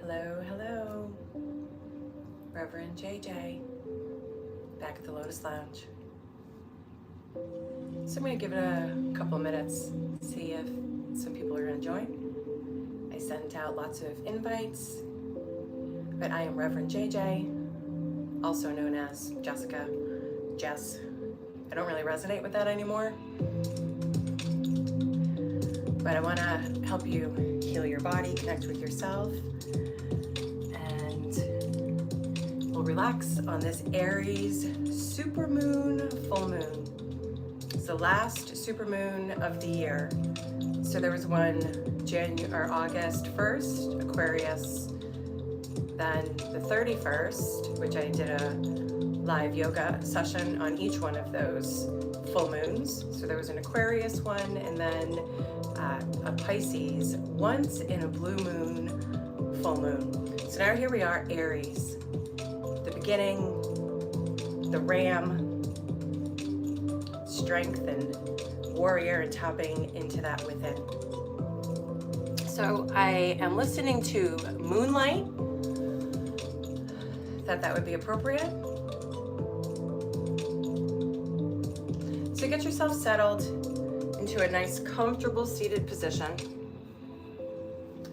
Hello, hello. Reverend JJ, back at the Lotus Lounge. So I'm going to give it a couple minutes, see if some people are going to join. I sent out lots of invites, but I am Reverend JJ, also known as Jessica, Jess. I don't really resonate with that anymore, but I want to help you heal your body, connect with yourself, and we'll relax on this Aries supermoon, full moon. It's the last supermoon of the year. So there was one August 1st, Aquarius, then the 31st, which I did a live yoga session on each one of those full moons. So there was an Aquarius one, and then a Pisces, once in a blue moon, full moon. So now here we are, Aries, the beginning, the ram, strength and warrior, and tapping into that within. So I am listening to Moonlight, thought that would be appropriate. So get yourself settled into a nice, comfortable seated position.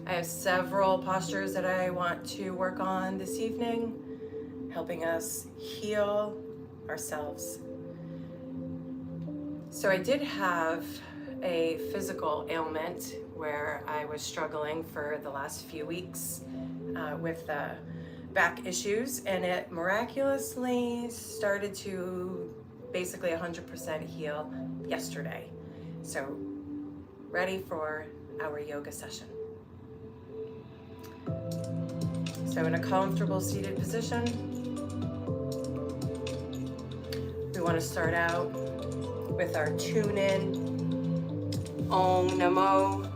I have several postures that I want to work on this evening, helping us heal ourselves. So I did have a physical ailment where I was struggling for the last few weeks with back issues, and it miraculously started to basically 100% heal yesterday. So ready for our yoga session. So in a comfortable seated position, we want to start out with our tune in, Om Namo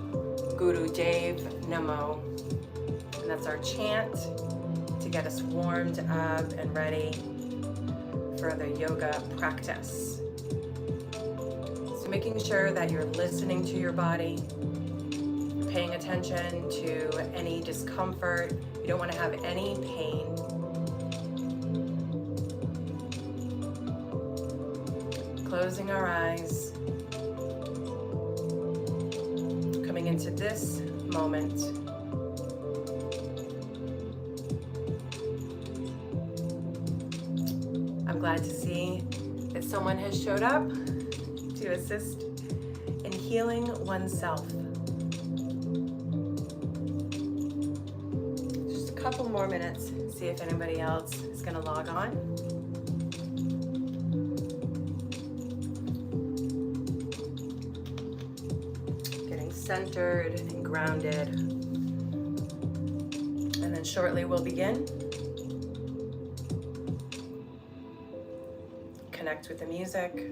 Guru Dev Namo. And that's our chant to get us warmed up and ready for the yoga practice. So making sure that you're listening to your body, paying attention to any discomfort. You don't want to have any pain. Closing our eyes, coming into this moment. I'm glad to see that someone has showed up to assist in healing oneself. Just a couple more minutes, see if anybody else is going to log on. Getting centered and grounded. And then shortly we'll begin. Connect with the music,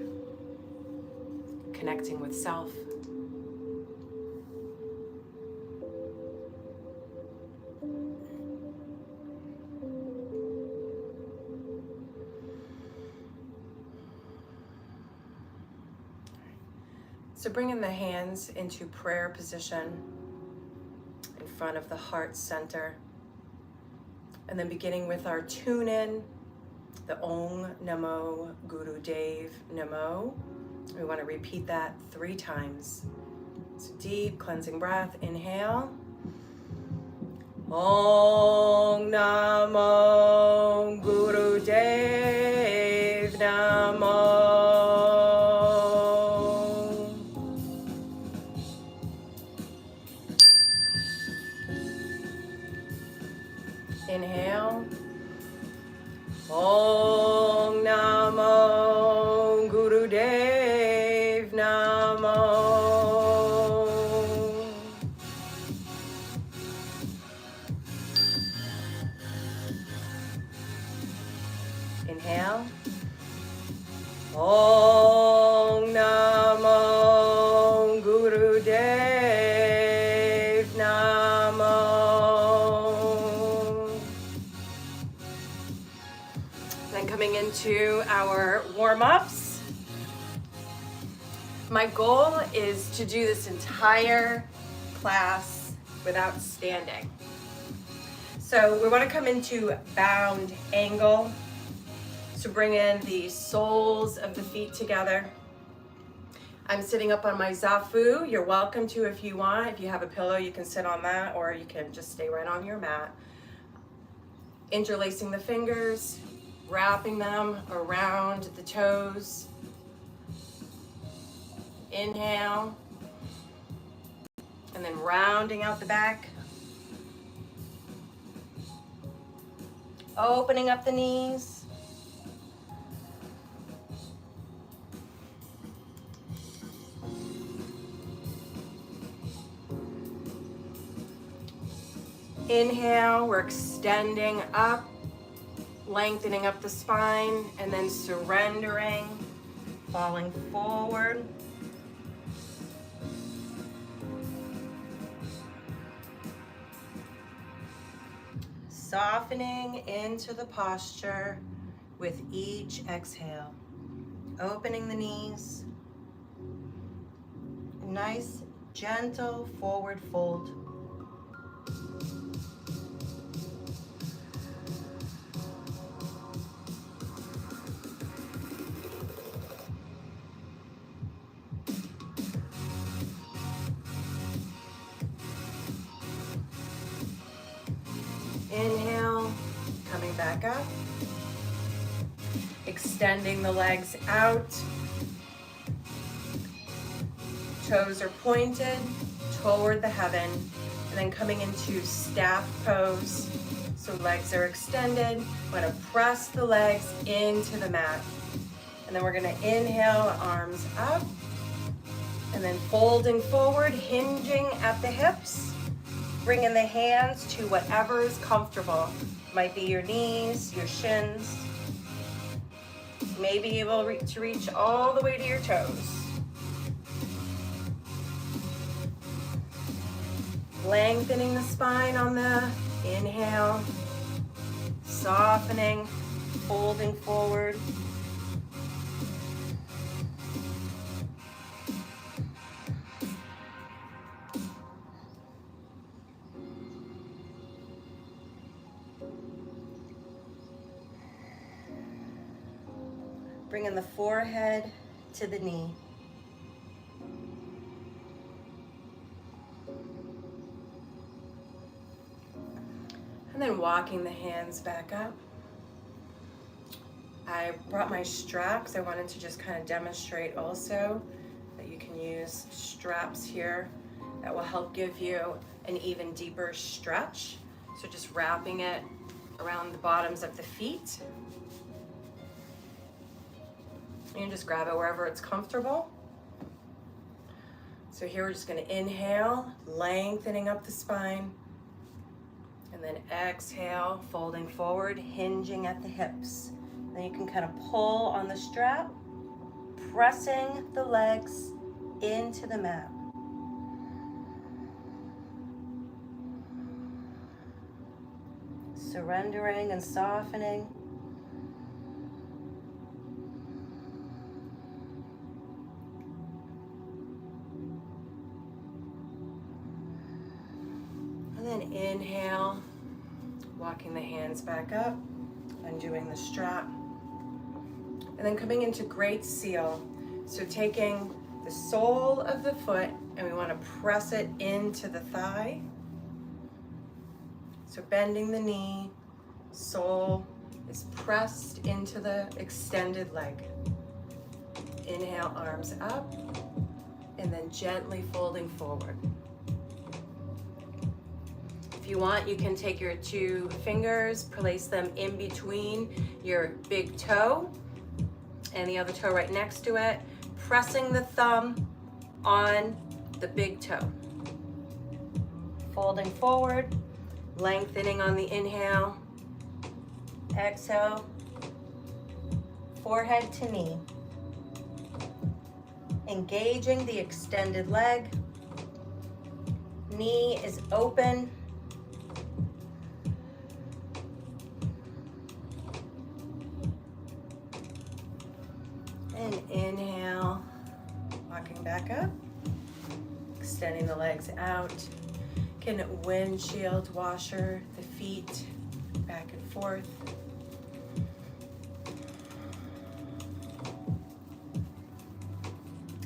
connecting with self. So bringing the hands into prayer position in front of the heart center, and then beginning with our tune in, the Om Namo Guru Dev Namo. We want to repeat that 3 times. So deep cleansing breath, inhale. Om Namo Guru Dev Namo. Inhale. Om Namo Guru Dev Namo. Inhale. Om Namo Guru Dev Namo. Then coming into our warm-ups. My goal is to do this entire class without standing. So we want to come into bound angle. So bring in the soles of the feet together. I'm sitting up on my zafu. You're welcome to if you want. If you have a pillow, you can sit on that, or you can just stay right on your mat. Interlacing the fingers, wrapping them around the toes. Inhale. And then rounding out the back. Opening up the knees. Inhale, we're extending up, lengthening up the spine, and then surrendering, falling forward. Softening into the posture with each exhale. Opening the knees. Nice, gentle forward fold. Inhale, coming back up. Extending the legs out. Toes are pointed toward the heaven, and then coming into staff pose. So legs are extended. We're going to press the legs into the mat. And then we're going to inhale, arms up, and then folding forward, hinging at the hips. Bringing the hands to whatever is comfortable. Might be your knees, your shins. You may be able to reach all the way to your toes. Lengthening the spine on the inhale. Softening, folding forward. Bringing the forehead to the knee. And then walking the hands back up. I brought my straps. I wanted to just kind of demonstrate also that you can use straps here that will help give you an even deeper stretch. So just wrapping it around the bottoms of the feet. You can just grab it wherever it's comfortable. So here we're just going to inhale, lengthening up the spine. And then exhale, folding forward, hinging at the hips. Then you can kind of pull on the strap, pressing the legs into the mat. Surrendering and softening. And then inhale, walking the hands back up, undoing the strap. And then coming into great seal. So taking the sole of the foot and we want to press it into the thigh. So bending the knee, sole is pressed into the extended leg. Inhale, arms up, and then gently folding forward. If you want, you can take your two fingers, place them in between your big toe and the other toe right next to it, pressing the thumb on the big toe. Folding forward, lengthening on the inhale, exhale, forehead to knee. Engaging the extended leg, knee is open. And inhale, walking back up, extending the legs out. can windshield washer the feet back and forth.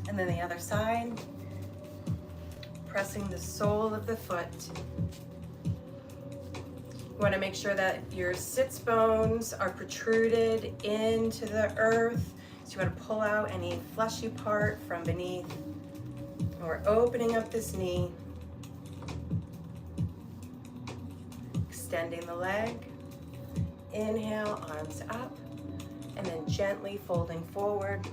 And then the other side, pressing the sole of the foot. You want to make sure that your sits bones are protruded into the earth. So you want to pull out any fleshy part from beneath. And we're opening up this knee. Extending the leg. Inhale, arms up. And then gently folding forward.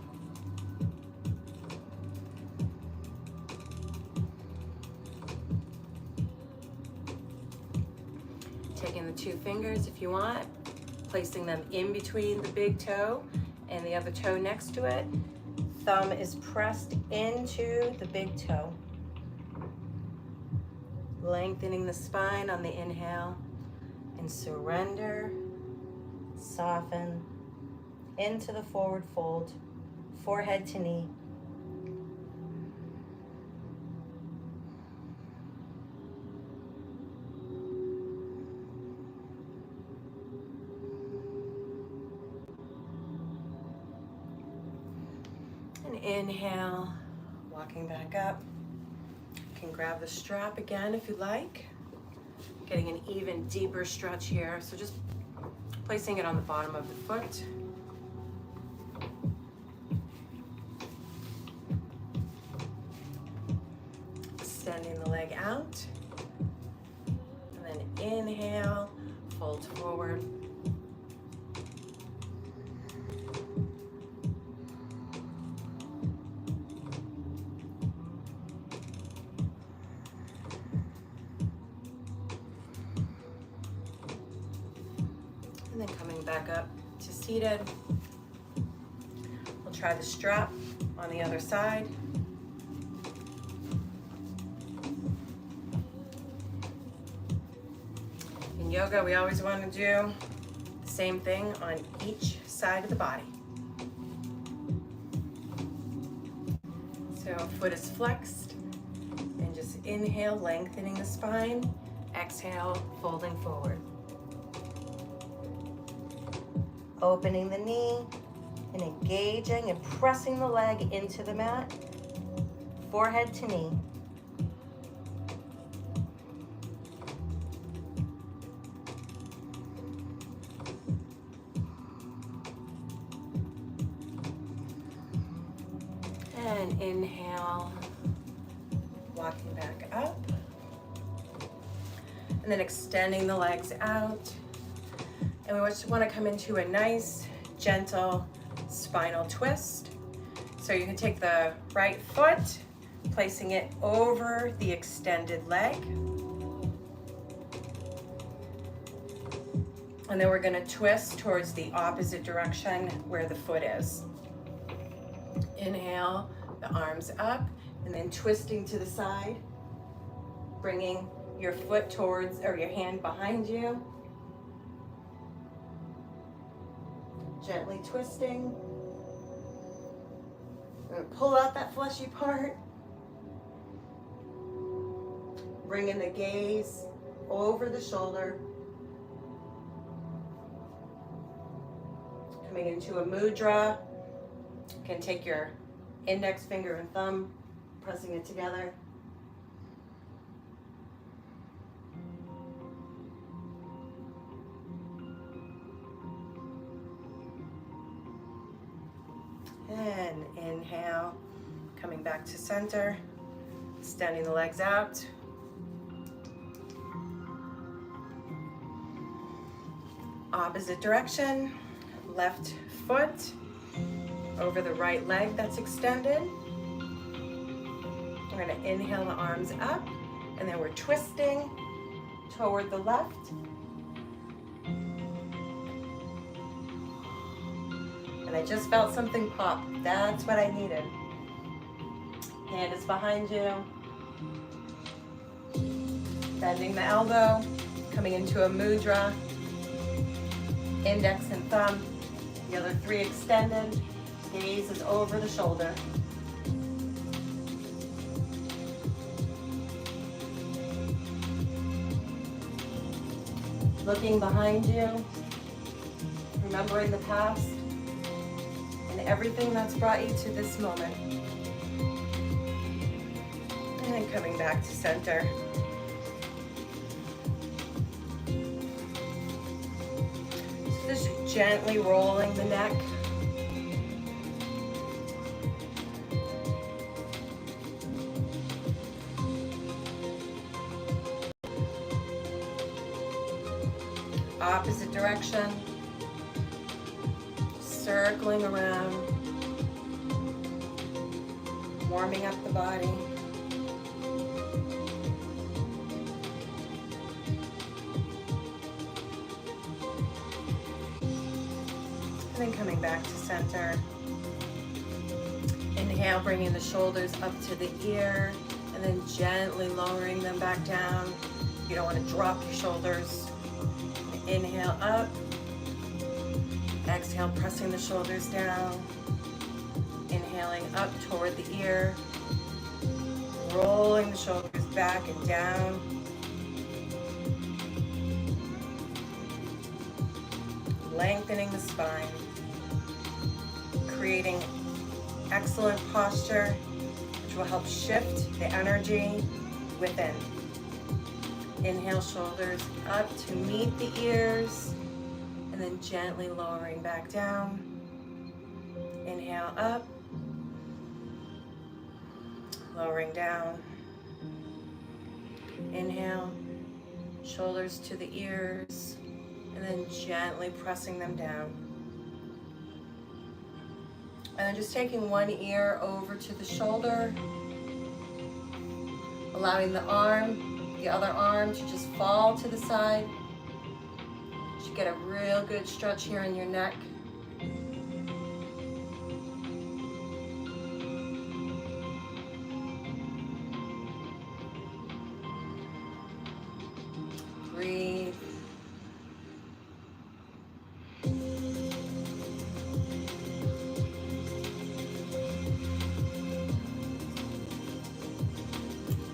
Taking the two fingers if you want, placing them in between the big toe and the other toe next to it. Thumb is pressed into the big toe. Lengthening the spine on the inhale and surrender, soften into the forward fold, forehead to knee. Inhale, walking back up. You can grab the strap again if you like. Getting an even deeper stretch here. So just placing it on the bottom of the foot. Extending the leg out. And then inhale, fold forward. And then coming back up to seated. We'll try the strap on the other side. In yoga, we always want to do the same thing on each side of the body. So foot is flexed, and just inhale, lengthening the spine. Exhale, folding forward. Opening the knee and engaging and pressing the leg into the mat, forehead to knee. And inhale, walking back up. And then extending the legs out. And we just want to come into a nice, gentle spinal twist. So you can take the right foot, placing it over the extended leg. And then we're going to twist towards the opposite direction where the foot is. Inhale, the arms up, and then twisting to the side, bringing your foot towards, or your hand behind you. Gently twisting. We're going to pull out that fleshy part. Bringing the gaze over the shoulder. Coming into a mudra. You can take your index finger and thumb, pressing it together. And inhale, coming back to center, extending the legs out. Opposite direction, left foot over the right leg that's extended. We're going to inhale the arms up, and then we're twisting toward the left. And I just felt something pop. That's what I needed. Hand is behind you. Bending the elbow, coming into a mudra. Index and thumb. The other three extended. Gaze is over the shoulder. Looking behind you, remembering the past, and everything that's brought you to this moment. And then coming back to center. So just gently rolling the neck. Opposite direction, circling around, warming up the body. And then coming back to center. Inhale, bringing the shoulders up to the ear, and then gently lowering them back down. You don't want to drop your shoulders. Inhale up, exhale, pressing the shoulders down, inhaling up toward the ear, rolling the shoulders back and down, lengthening the spine, creating excellent posture, which will help shift the energy within. Inhale, shoulders up to meet the ears, and then gently lowering back down. Inhale up, lowering down. Inhale, shoulders to the ears, and then gently pressing them down. And then just taking one ear over to the shoulder, allowing the other arm to just fall to the side. You should get a real good stretch here in your neck. Breathe.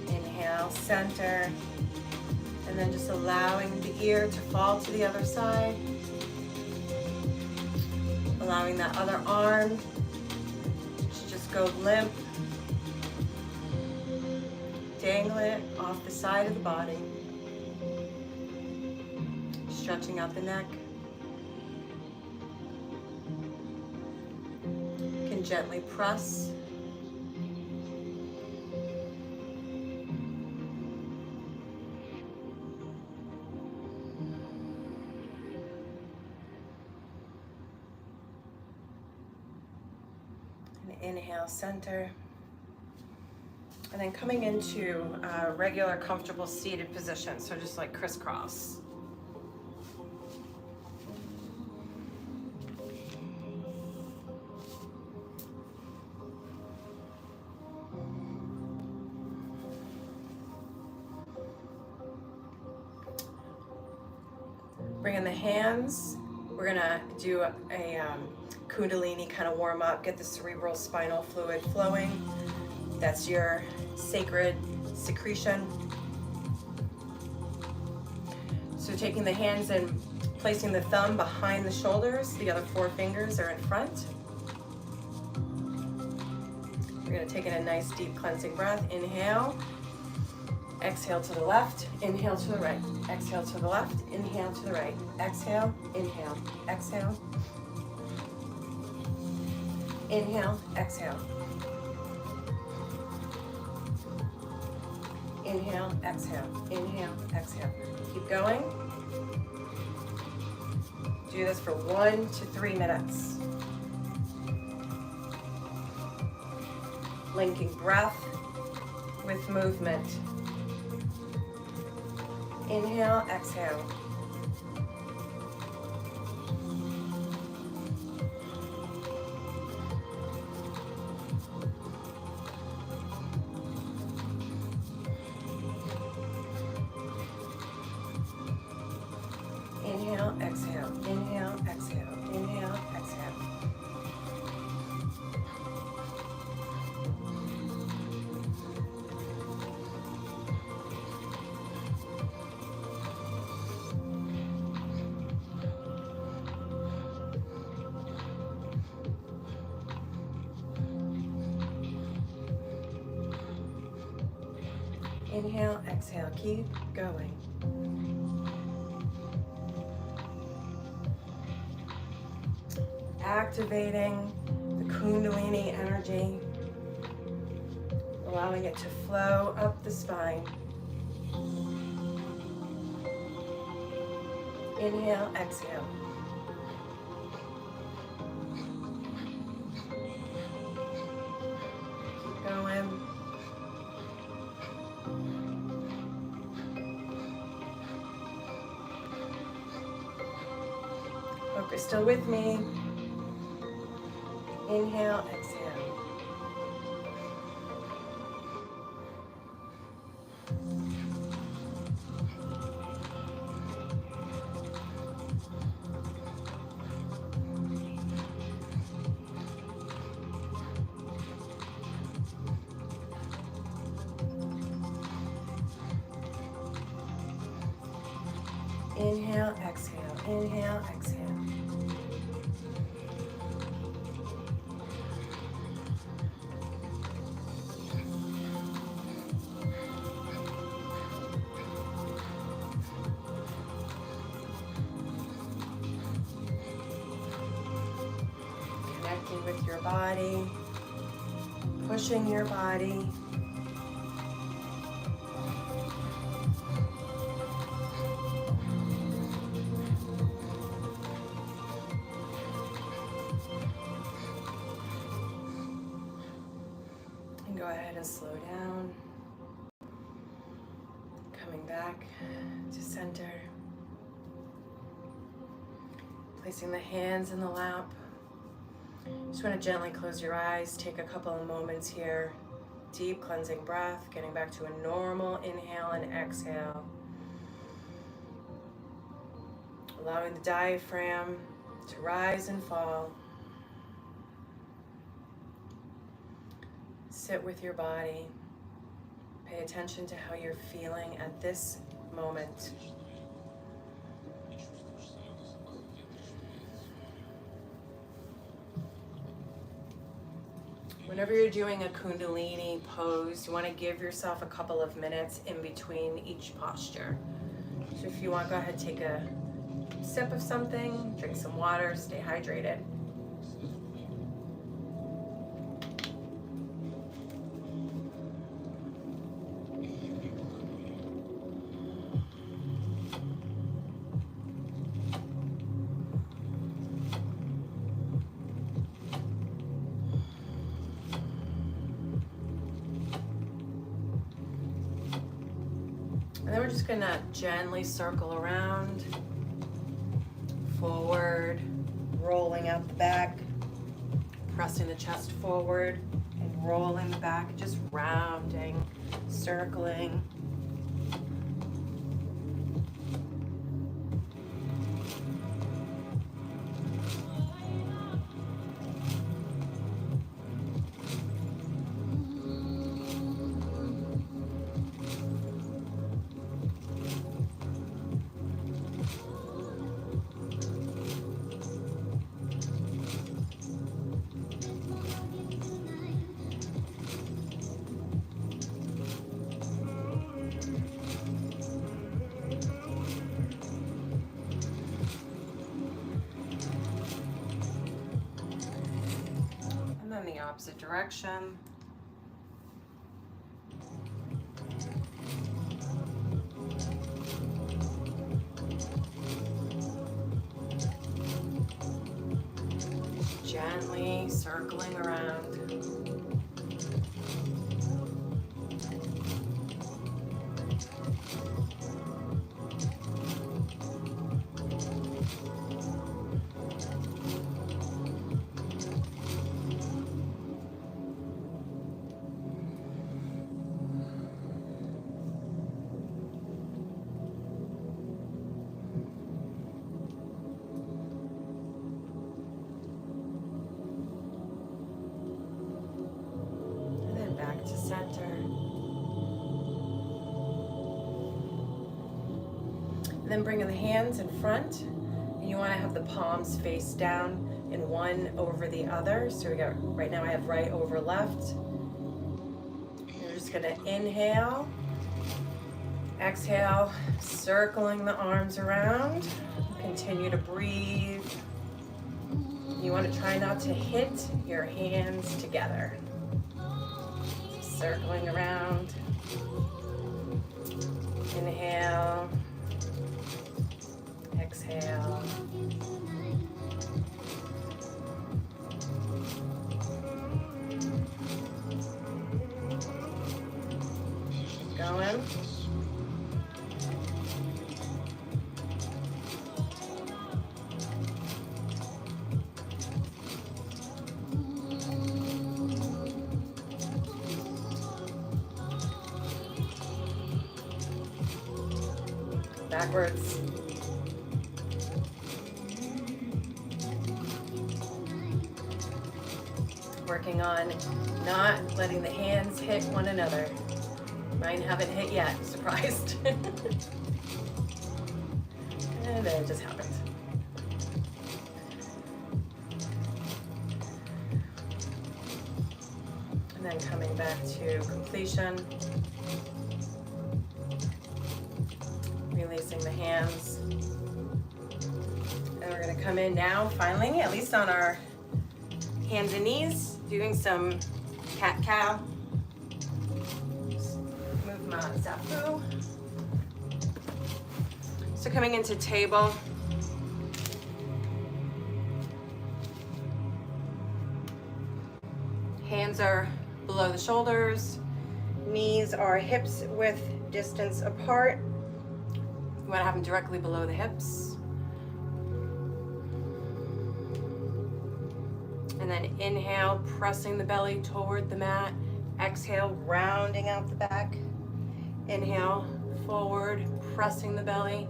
Inhale, center. And then just allowing the ear to fall to the other side. Allowing that other arm to just go limp. Dangle it off the side of the body. Stretching out the neck. You can gently press. Inhale, center, and then coming into a regular, comfortable seated position, so just like crisscross. Bring in the hands. We're gonna do a Kundalini kind of warm up, get the cerebral spinal fluid flowing. That's your sacred secretion. So taking the hands and placing the thumb behind the shoulders, the other four fingers are in front. We're going to take in a nice deep cleansing breath. Inhale, exhale to the left, inhale to the right, exhale to the left, inhale to the right, exhale, inhale, exhale. Inhale, exhale. Inhale, exhale. Inhale, exhale. Keep going. Do this for 1 to 3 minutes. Linking breath with movement. Inhale, exhale. Inhale, exhale, inhale, exhale, inhale, exhale. Inhale, exhale, keep going. Activating the Kundalini energy, allowing it to flow up the spine. Inhale, exhale. Keep going. Hope you're still with me. Inhale, exhale. Inhale, exhale, inhale, exhale. Connecting with your body, pushing your body. Go ahead and slow down. Coming back to center. Placing the hands in the lap. Just want to gently close your eyes. Take a couple of moments here. Deep cleansing breath. Getting back to a normal inhale and exhale. Allowing the diaphragm to rise and fall. Sit with your body. Pay attention to how you're feeling at this moment. Whenever you're doing a Kundalini pose, you want to give yourself a couple of minutes in between each posture. So if you want, go ahead, take a sip of something, drink some water, stay hydrated. And then we're just gonna gently circle around, forward, rolling out the back, pressing the chest forward and rolling the back, just rounding, circling. The opposite direction. Gently circling around. To center. And then bringing the hands in front. And you want to have the palms face down and one over the other. So we got, right now I have right over left. You're just going to inhale Exhale, circling the arms around. Continue to breathe. You want to try not to hit your hands together. Circling around. Inhale. Exhale. Keep going. Backwards. Working on not letting the hands hit one another. Mine haven't hit yet, surprised. And then it just happened. And then coming back to completion. Releasing the hands. And we're going to come in now, finally, at least on our hands and knees, doing some cat-cow. Move my zafu. So coming into table. Hands are below the shoulders. Knees are hips width distance apart. You want to have them directly below the hips. And then inhale, pressing the belly toward the mat. Exhale, rounding out the back. Inhale, forward, pressing the belly.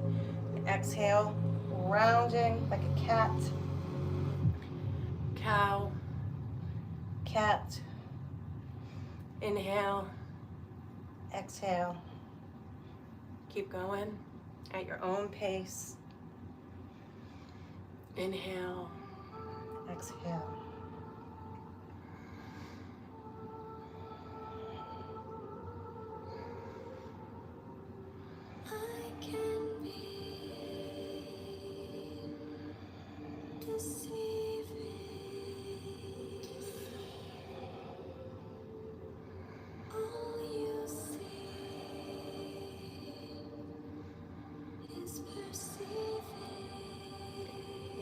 Exhale, rounding like a cat. Cow. Cat. Inhale. Exhale. Keep going at your own pace. Inhale. Exhale.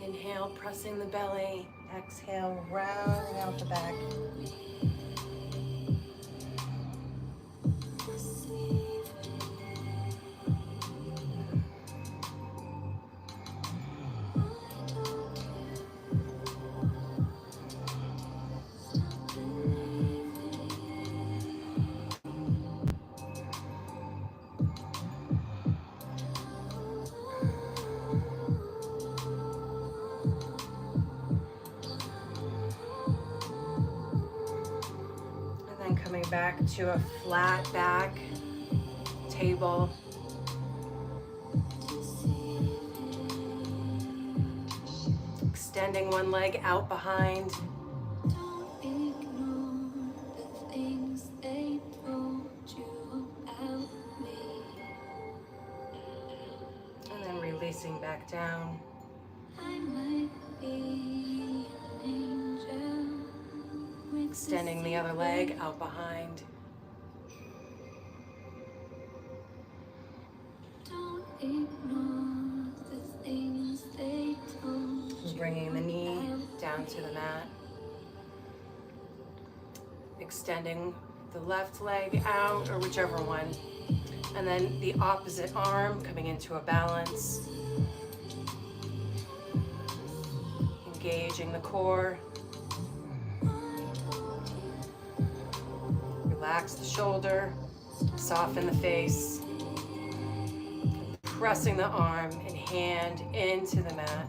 Inhale, pressing the belly. Exhale, rounding out the back. Coming back to a flat back table. Extending one leg out behind. Don't ignore the things they told you about me. And then releasing back down. I might be an angel. Extending the other leg out behind. Don't ignore the things they told you. Bringing the knee down to the mat. Extending the left leg out, or whichever one. And then the opposite arm coming into a balance. Engaging the core. Relax the shoulder, soften the face, pressing the arm and hand into the mat.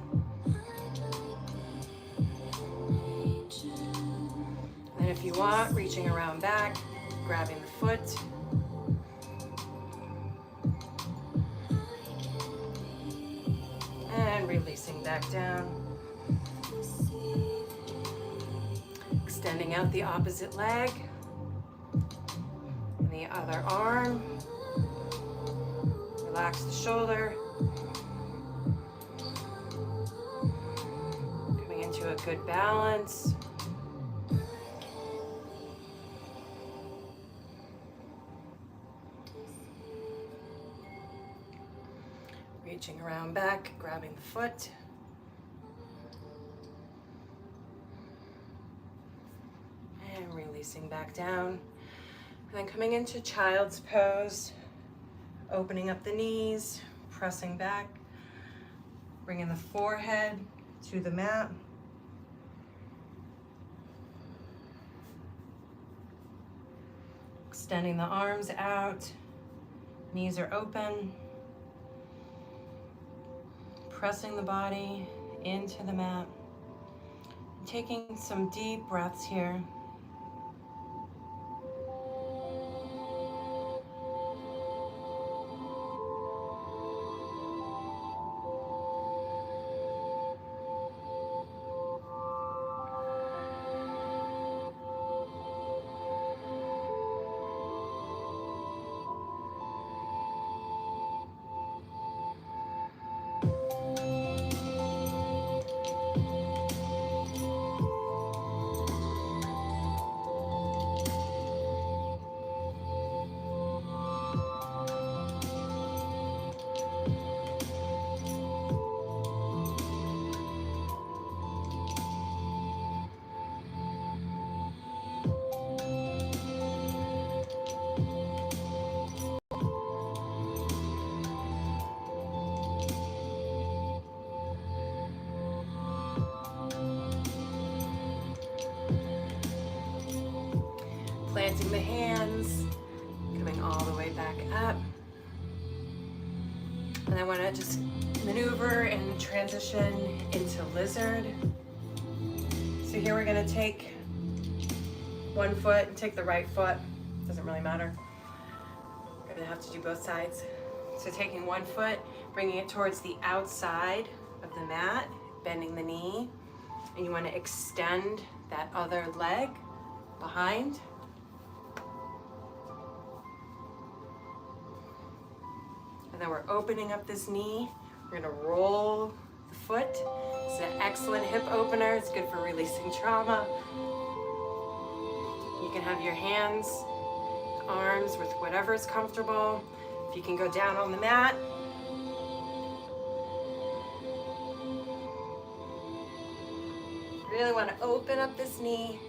And if you want, reaching around back, grabbing the foot. And releasing back down. Extending out the opposite leg. The other arm. Relax the shoulder. Coming into a good balance. Reaching around back, grabbing the foot. And releasing back down. And then coming into child's pose, opening up the knees, pressing back, bringing the forehead to the mat. Extending the arms out, knees are open. Pressing the body into the mat. Taking some deep breaths here. Planting the hands, coming all the way back up. And I want to just maneuver and transition into lizard. So here we're going to take one foot and take the right foot. Doesn't really matter. We're going to have to do both sides. So taking one foot, bringing it towards the outside of the mat, bending the knee. And you want to extend that other leg behind. And then we're opening up this knee. We're gonna roll the foot. It's an excellent hip opener. It's good for releasing trauma. You can have your hands, arms with whatever's comfortable. If you can go down on the mat. Really wanna open up this knee.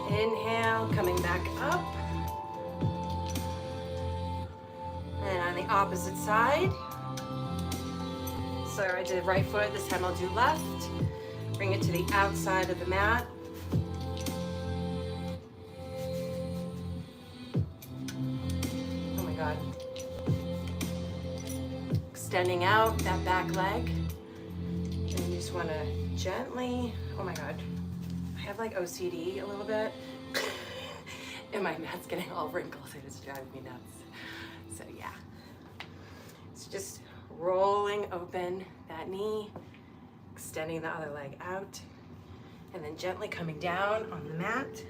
Inhale, coming back up. And on the opposite side. So I did right foot, this time I'll do left. Bring it to the outside of the mat. Oh my God. Extending out that back leg. And you just want to gently, oh my God. I have like OCD a little bit, and my mat's getting all wrinkled. It's driving me nuts. So yeah, it's just rolling open that knee, extending the other leg out, and then gently coming down on the mat.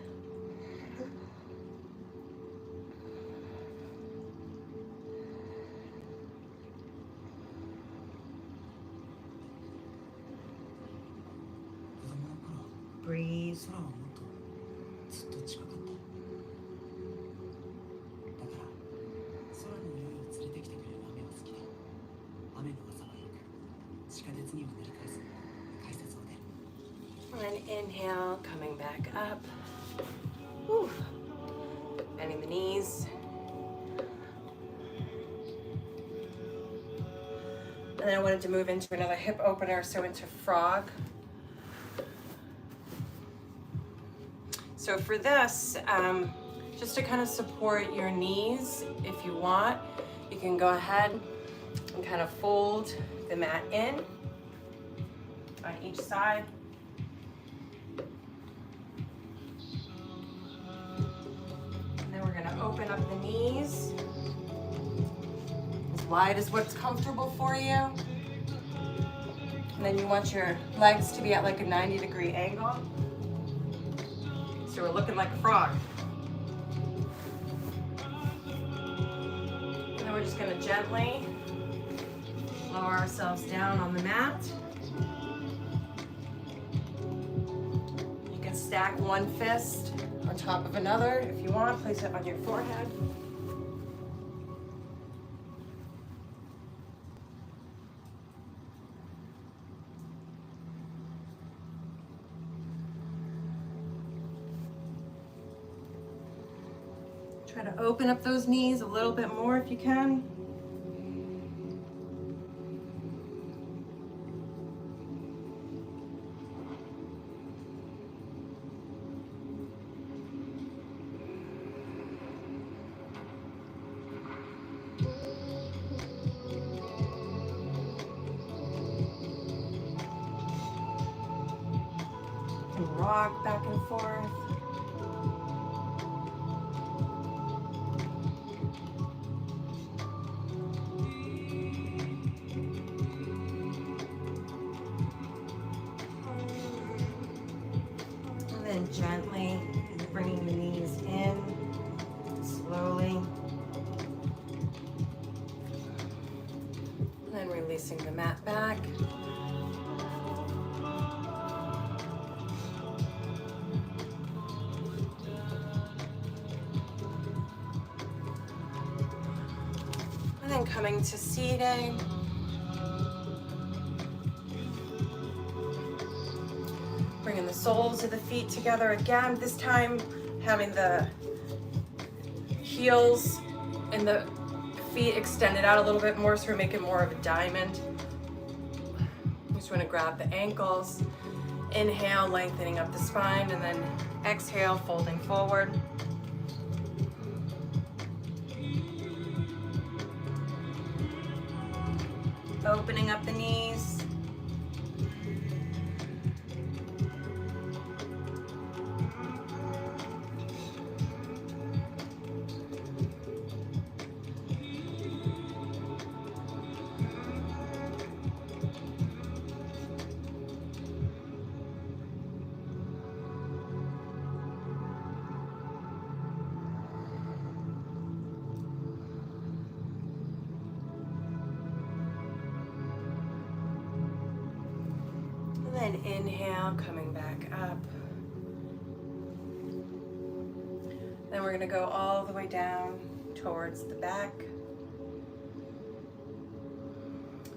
Breathe. 空はもっとずっと近かった。だから空の匂いを連れてきてくれる雨は好きだ。雨の朝はよく地下鉄には繰り返す改札を出る。 And inhale, coming back up. Whew. Bending the knees. And then I wanted to move into another hip opener, so into frog. So for this, just to kind of support your knees, if you want, you can go ahead And kind of fold the mat in on each side. And then we're gonna open up the knees as wide as what's comfortable for you. And then you want your legs to be at like a 90-degree angle. So we're looking like a frog. And then we're just gonna gently lower ourselves down on the mat. You can stack one fist on top of another if you want. Place it on your forehead. Try to open up those knees a little bit more if you can. And rock back and forth. And gently bringing the knees in, slowly. And then releasing the mat back. And then coming to seating. Bringing the soles of the feet together again, this time having the heels and the feet extended out a little bit more, so we're making more of a diamond. We just want to grab the ankles, inhale, lengthening up the spine, and then exhale, folding forward. Opening up the knees. And inhale, coming back up. Then we're going to go all the way down towards the back.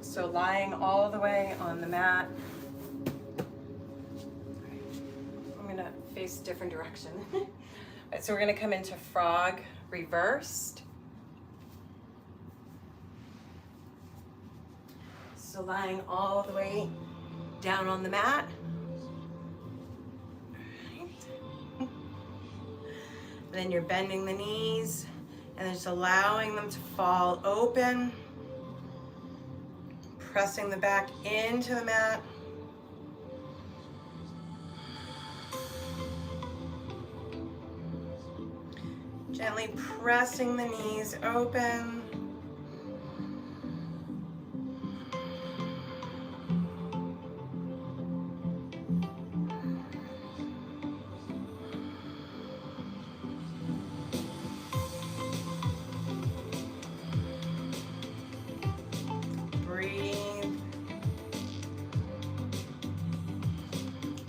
So lying all the way on the mat. I'm going to face a different direction. Right, so we're going to come into frog reversed. So lying all the way down on the mat. Right. Then you're bending the knees and then just allowing them to fall open. Pressing the back into the mat. Gently pressing the knees open.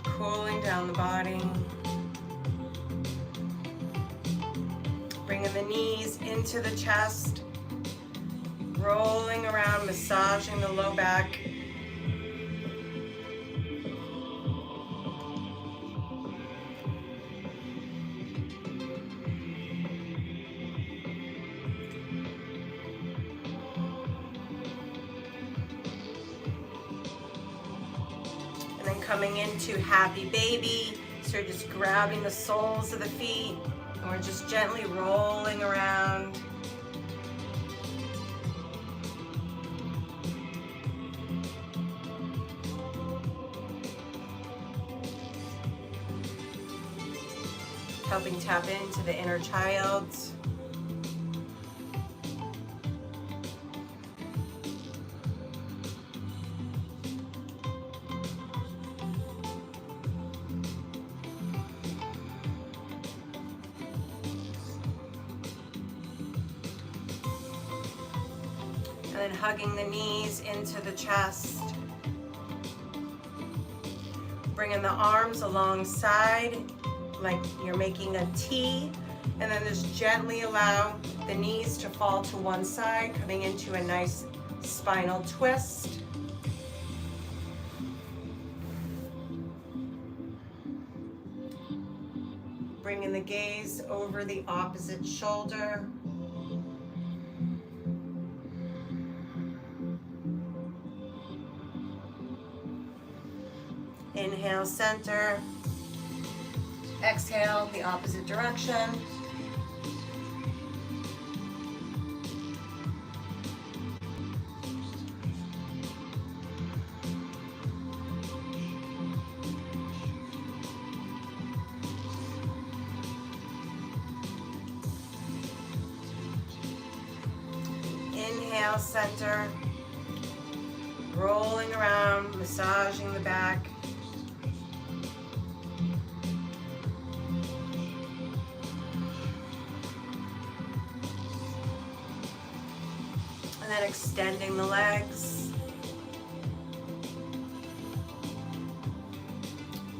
Cooling down the body. Bringing the knees into the chest. Rolling around, massaging the low back. Coming into happy baby. So you're just grabbing the soles of the feet and we're just gently rolling around. helping tap into the inner child. And then hugging the knees into the chest. Bringing the arms alongside like you're making a T, and then just gently allow the knees to fall to one side, coming into a nice spinal twist. Bringing the gaze over the opposite shoulder. Inhale, center. Exhale, the opposite direction. Inhale, center. Rolling around, massaging the back. And then extending the legs.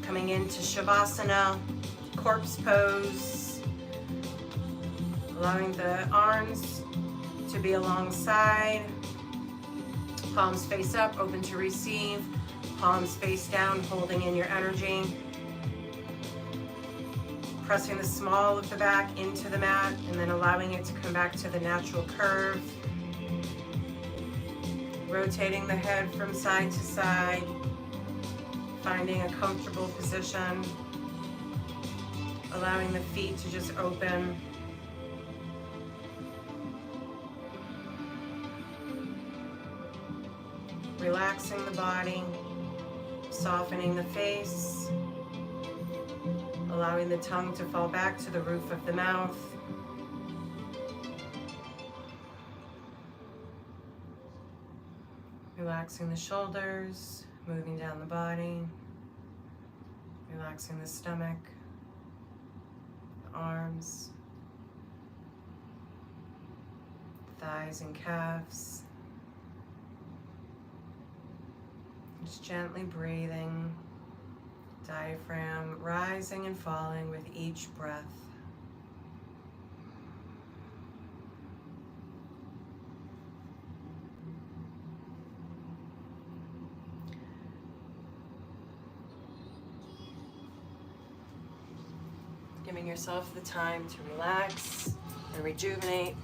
Coming into Shavasana, corpse pose. Allowing the arms to be alongside. Palms face up, open to receive. Palms face down, holding in your energy. Pressing the small of the back into the mat and then allowing it to come back to the natural curve. Rotating the head from side to side. Finding a comfortable position. Allowing the feet to just open. Relaxing the body, softening the face, allowing the tongue to fall back to the roof of the mouth. Relaxing the shoulders, moving down the body, relaxing the stomach, the arms, thighs and calves. Just gently breathing, diaphragm rising and falling with each breath. Giving yourself the time to relax and rejuvenate.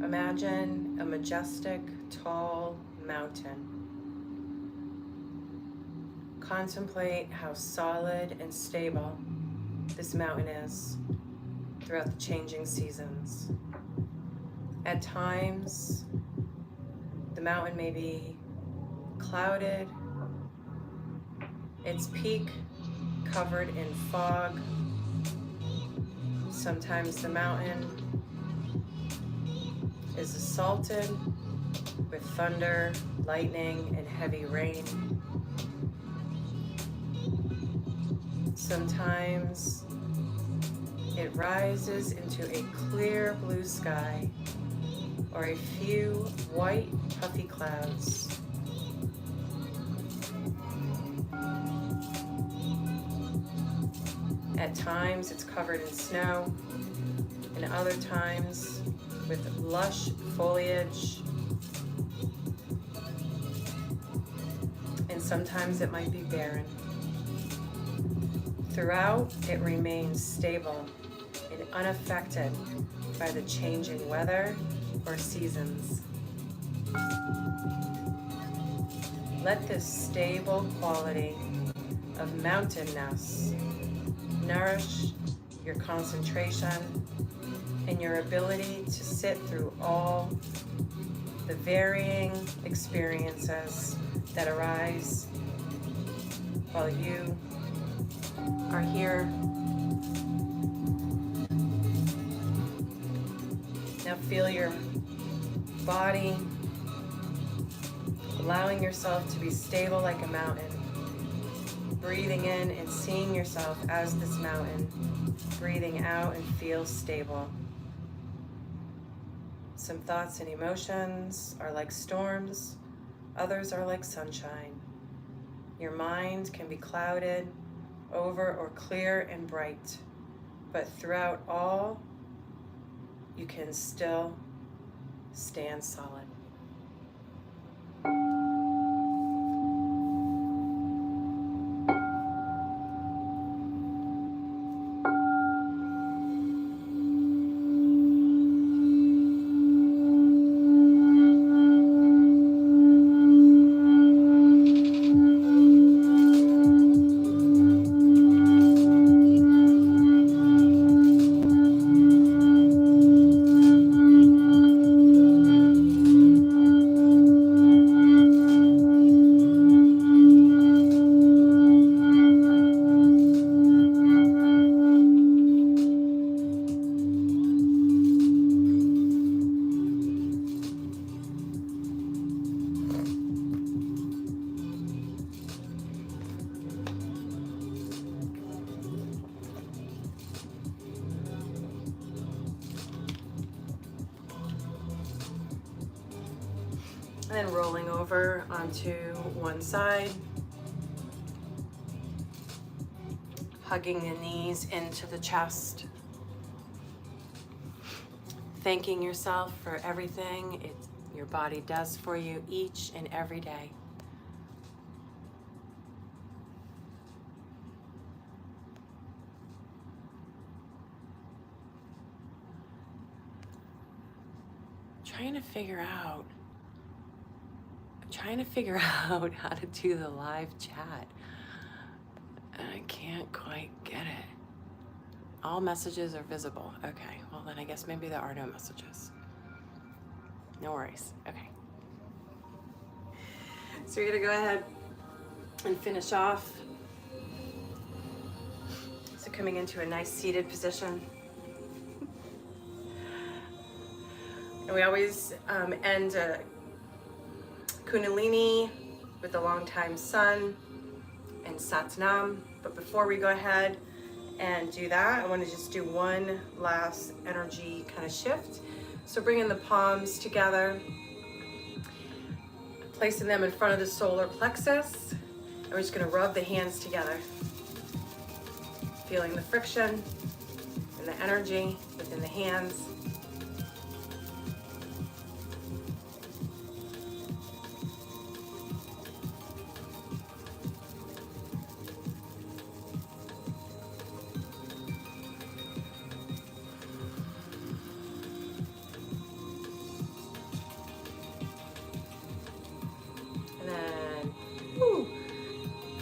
Imagine a majestic, tall mountain. Contemplate how solid and stable this mountain is throughout the changing seasons. At times, the mountain may be clouded, its peak covered in fog. Sometimes the mountain is assaulted with thunder, lightning, and heavy rain. Sometimes it rises into a clear blue sky or a few white puffy clouds. At times it's covered in snow, and other times with lush foliage, and sometimes it might be barren. Throughout, it remains stable and unaffected by the changing weather or seasons. Let this stable quality of mountainness nourish your concentration and your ability to sit through all the varying experiences that arise while you are here. Now feel your body, allowing yourself to be stable like a mountain. Breathing in and seeing yourself as this mountain. Breathing out and feel stable. Some thoughts and emotions are like storms, others are like sunshine. Your mind can be clouded over or clear and bright, but throughout all, you can still stand solid. And then rolling over onto one side, hugging the knees into the chest, thanking yourself for everything your body does for you each and every day. Trying to figure out how to do the live chat. And I can't quite get it. All messages are visible. Okay, well then I guess maybe there are no messages. No worries. Okay. So we're gonna go ahead and finish off. So coming into a nice seated position. And we always end Kundalini with the long time sun and Satnam. But before we go ahead and do that, I want to just do one last energy kind of shift. So bringing the palms together, placing them in front of the solar plexus, and we're just going to rub the hands together, feeling the friction and the energy within the hands.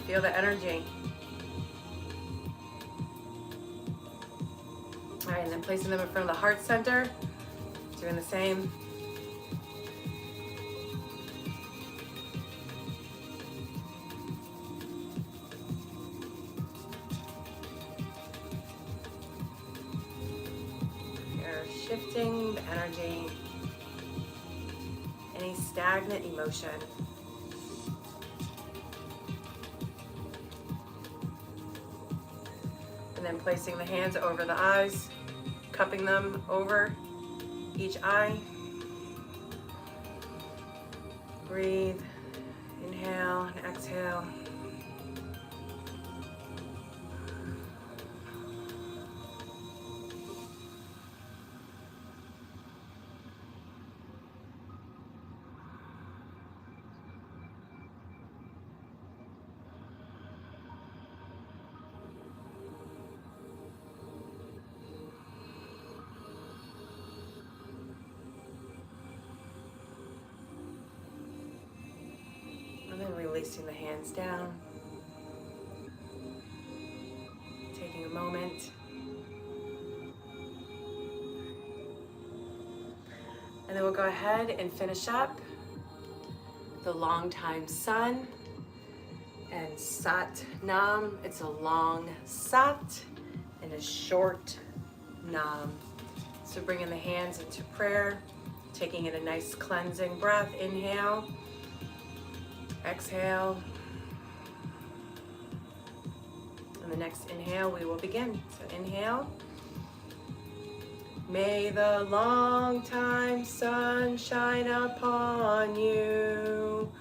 Feel the energy. All right, and then placing them in front of the heart center, doing the same. You're shifting the energy, any stagnant emotion. And then placing the hands over the eyes, cupping them over each eye. Breathe, inhale and exhale. And then releasing the hands down. Taking a moment. And then we'll go ahead and finish up the long time sun and Sat Nam. It's a long Sat and a short Nam. So bringing the hands into prayer, taking in a nice cleansing breath. Inhale, exhale. And the next inhale, we will begin. So inhale. May the long time sun shine upon you.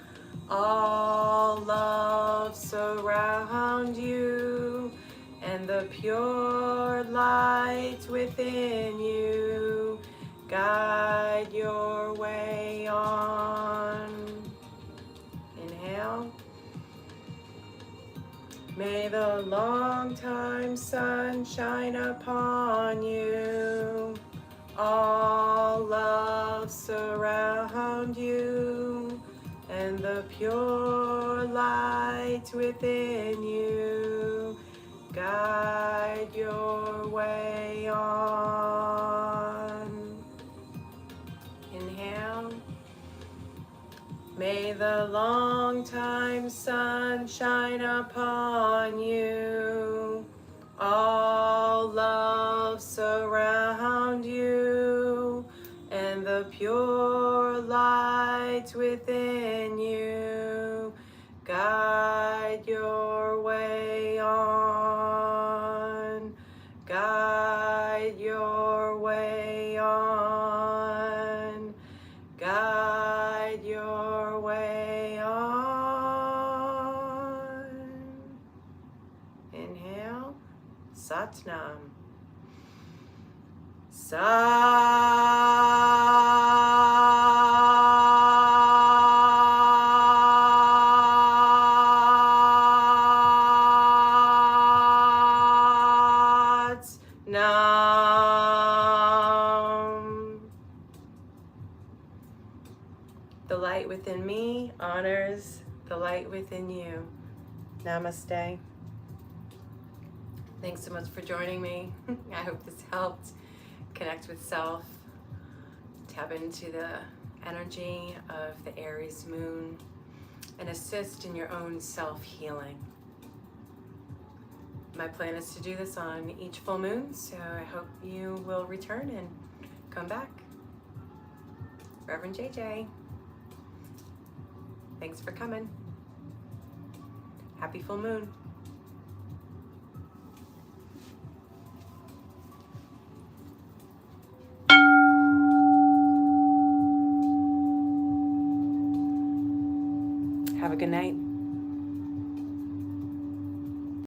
All love surround you. And the pure light within you guide your way on. Inhale. May the long time sun shine upon you. All love surround you. And the pure light within you guide your way on. Inhale. May the long time sun shine upon you. All love surround you. And the pure light within you guide your way on. Guide your way on. Guide your way on. Inhale, Satnam. Satnam. The light within me honors the light within you. Namaste. Thanks so much for joining me. I hope this helped connect with self, tap into the energy of the Aries moon, and assist in your own self-healing. My plan is to do this on each full moon, so I hope you will return and come back. Reverend JJ. Thanks for coming. Happy full moon. Have a good night.